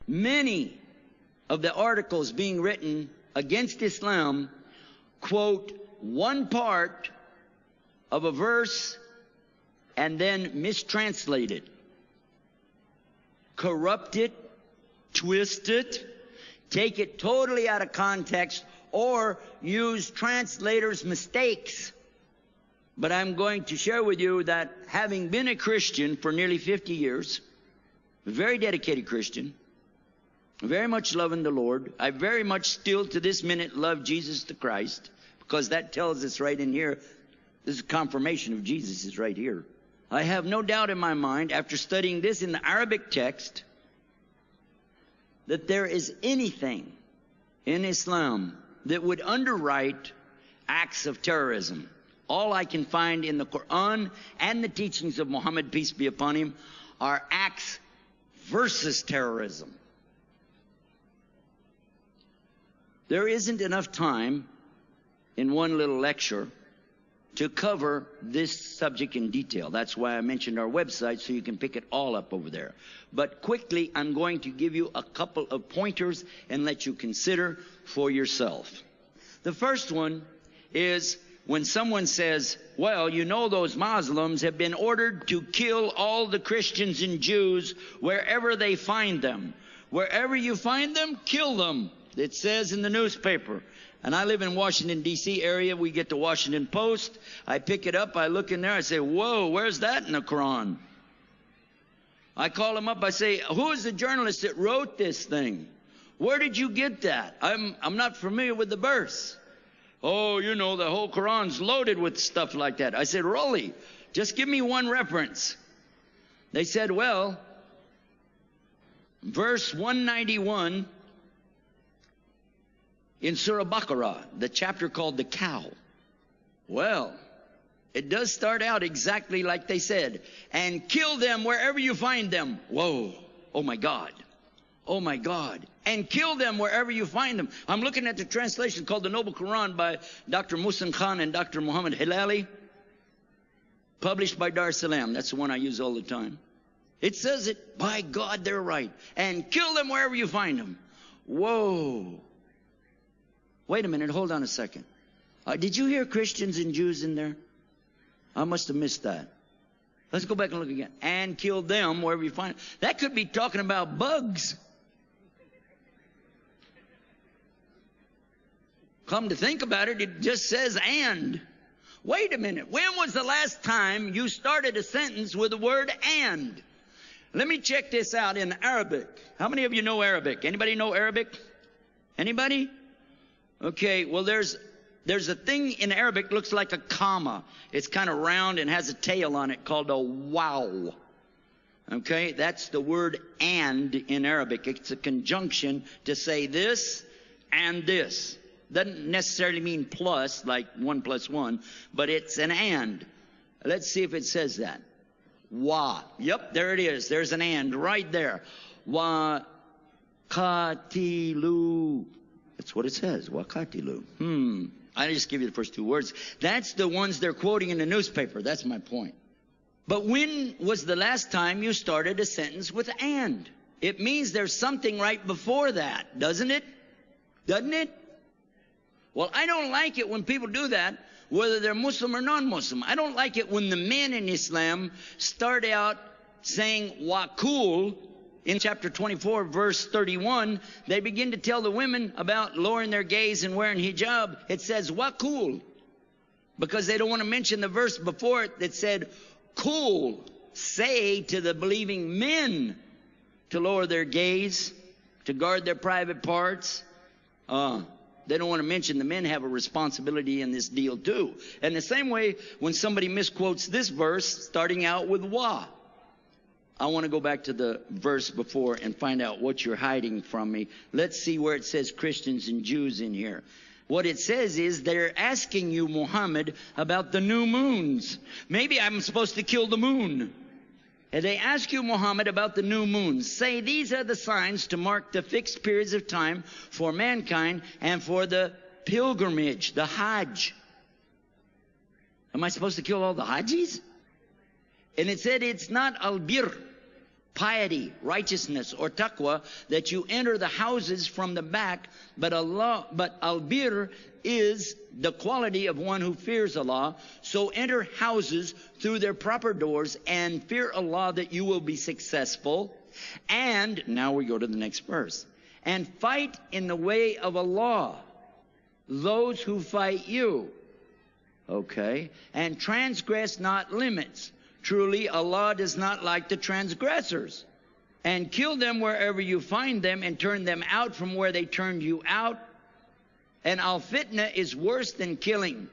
Many of the articles being written against Islam quote one part of a verse and then mistranslate it, corrupt it, twist it, take it totally out of context, or use translators' mistakes. But I'm going to share with you that having been a Christian for nearly 50 years, a very dedicated Christian, very much loving the Lord, I very much still to this minute love Jesus the Christ, because that tells us right in here, this is confirmation of Jesus is right here. I have no doubt in my mind, after studying this in the Arabic text, that there is anything in Islam that would underwrite acts of terrorism. All I can find in the Quran and the teachings of Muhammad, peace be upon him, are acts versus terrorism. There isn't enough time in one little lecture to cover this subject in detail. That's why I mentioned our website, so you can pick it all up over there. But quickly, I'm going to give you a couple of pointers and let you consider for yourself. The first one is when someone says, well, you know, those Muslims have been ordered to kill all the Christians and Jews wherever they find them. Wherever you find them, kill them. It says in the newspaper. And I live in Washington, D.C. area. We get the Washington Post. I pick it up. I look in there. I say, whoa, where's that in the Quran? I call him up. I say, who is the journalist that wrote this thing? Where did you get that? I'm not familiar with the verse. Oh, you know, the whole Quran's loaded with stuff like that. I said, really? Just give me one reference. They said, well, verse 191 in Surah Baqarah, the chapter called the cow. Well, it does start out exactly like they said. And kill them wherever you find them. Whoa. Oh my God. Oh my God. And kill them wherever you find them. I'm looking at the translation called the Noble Quran by Dr. Muhsin Khan and Dr. Muhammad Hilali, published by Dar es Salaam. That's the one I use all the time. It says it. By God, they're right. And kill them wherever you find them. Whoa. Wait a minute, hold on a second. Did you hear Christians and Jews in there? I must have missed that. Let's go back and look again. And kill them wherever you find them. That could be talking about bugs. Come to think about it, it just says and. Wait a minute, when was the last time you started a sentence with the word and? Let me check this out in Arabic. How many of you know Arabic? Anybody know Arabic? Anybody? Okay, well there's a thing in Arabic looks like a comma. It's kind of round and has a tail on it called a waw. Okay, that's the word and in Arabic. It's a conjunction to say this and this. Doesn't necessarily mean plus, like 1 + 1, but it's an and. Let's see if it says that. Wa. Yep, there it is. There's an and right there. Wa katilu. That's what it says, Wakatilu. I just give you the first two words. That's the ones they're quoting in the newspaper. That's my point. But when was the last time you started a sentence with and? It means there's something right before that, doesn't it? Doesn't it? Well, I don't like it when people do that, whether they're Muslim or non-Muslim. I don't like it when the men in Islam start out saying waqul. In chapter 24, verse 31, they begin to tell the women about lowering their gaze and wearing hijab. It says, waqul, because they don't want to mention the verse before it that said, kul, say to the believing men to lower their gaze, to guard their private parts. They don't want to mention the men have a responsibility in this deal too. And the same way, when somebody misquotes this verse, starting out with wa, I want to go back to the verse before and find out what you're hiding from me. Let's see where it says Christians and Jews in here. What it says is they're asking you, Muhammad, about the new moons. Maybe I'm supposed to kill the moon. And they ask you, Muhammad, about the new moons. Say these are the signs to mark the fixed periods of time for mankind and for the pilgrimage, the Hajj. Am I supposed to kill all the Hajjis? And it said it's not al-bir. piety, righteousness, or taqwa, that you enter the houses from the back, but al-bir is the quality of one who fears Allah. So enter houses through their proper doors and fear Allah that you will be successful. And now we go to the next verse. And fight in the way of Allah those who fight you. Okay? And transgress not limits. Truly, Allah does not like the transgressors. And kill them wherever you find them, and turn them out from where they turned you out. And al-fitna is worse than killing.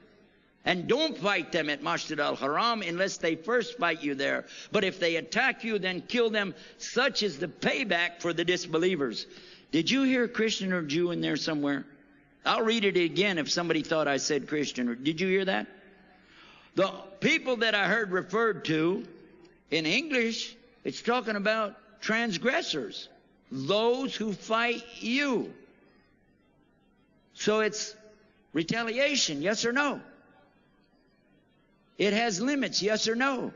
And don't fight them at Masjid al-Haram unless they first fight you there. But if they attack you, then kill them. Such is the payback for the disbelievers. Did you hear Christian or Jew in there somewhere? I'll read it again if somebody thought I said Christian. Did you hear that? The people that I heard referred to in English, it's talking about transgressors. Those who fight you. So it's retaliation, yes or no? It has limits, yes or no?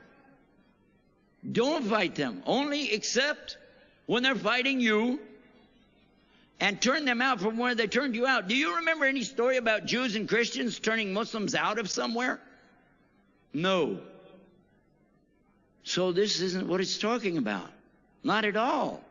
Don't fight them. Only except when they're fighting you, and turn them out from where they turned you out. Do you remember any story about Jews and Christians turning Muslims out of somewhere? No. So this isn't what it's talking about. Not at all.